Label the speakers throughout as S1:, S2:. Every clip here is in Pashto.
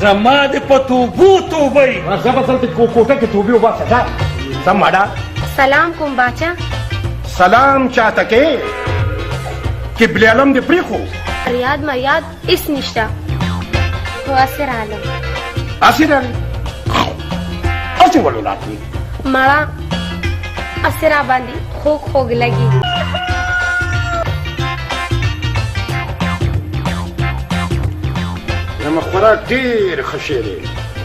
S1: زما د پتوبو توبې
S2: راځه په څلته کوټه کې توبې وباسه دا
S3: سم ماډا
S4: سلام کوم باچا
S3: سلام چاته کې قبل علم دې پریخو
S4: یاد ما یاد اس نشتا هو اسر عالم
S3: اسیر علي اسی ولو لاتني
S4: مړه اسرا باندې خوږ خوږ لګي
S3: زما خوراک ډېر ښه دی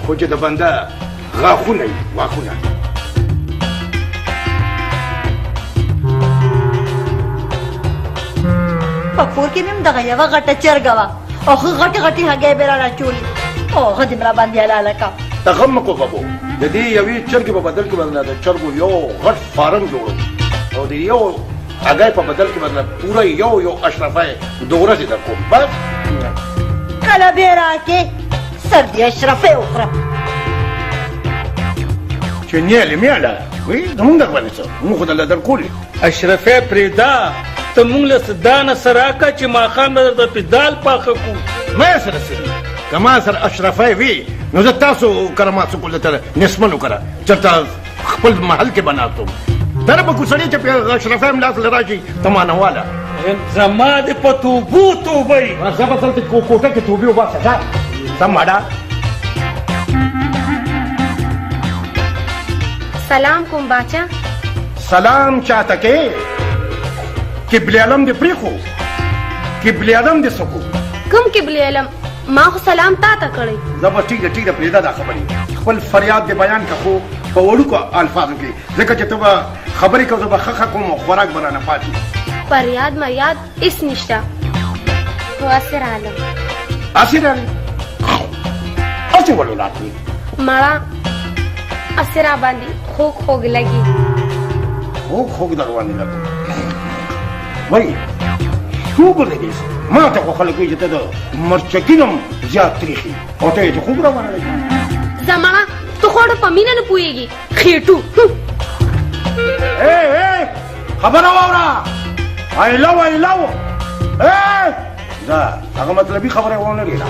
S3: خو چې د بنده غاښونه وي غاښونه
S5: په کور کې مې هم دغه یوه غټه چرګه وه او ښه غټې غټې هګۍ به رانه چولې او ښه دې مې راباندې حلاله کړه
S3: ته غم مه کوه بابو د دې یوې چرګې په بدل کې به د چرګو یو غټ فارم جوړو او د یو هګۍ په بدل کې به پوره یو اشرفی د ورځې در کوم بس
S5: کله بې راکې سر دې اشرفۍ وخوره
S3: چې نیالې میاله وی زمونږ در باندې څه موږ خو دله در کولې
S1: اشرفه پرېدا ته مونږ له دانه سره راکړه چې ماښام به درته پې دال پاخه کړو
S3: ما سره سړي که ما سره اشرفی وي نو زه تاسو کره ما څه کول ته نسبن وکړه چېرته خپل محل کې به ناست وم ته به کوسړي چې پې اشرفی هم لاس له راشي ته مانواله
S1: زما د پتوبو توبې
S2: راځه په څلته کوټه کې توبې وباسه دا
S3: سم ماډا
S4: سلام کوم باچا
S3: سلام چاته کې قبل علم دې پریخو قبل علم دې سکو
S4: کوم قبل علم ما خو سلام تا ته کړی
S3: زه به ټیک ده پرېږده دا خبرې خپل فریاد دې بیان که خو په وړوکو الفاظو کې ځکه چې ته به خبرې کوو زه به ښه کوم او خوراک به رانه پاتې
S4: پر یاد ما یاد اس نشتا هو اسر عالم
S3: اسیر علي اسی ولو لاتني
S4: مړه اسرا باندې خوږ خوږ لګي
S3: خوږ در باندې لګو وایي شو بولې دې ما ته خو خلک وایي چې ته د مرچکي نه زیات تریخي او ته یې چې خوږ روانه لګي
S4: زمانه تو خوړه په مینه نه پوهېږي خېټو
S3: خبره واوره ایلو دا هغه مطلبي خبره ونه لري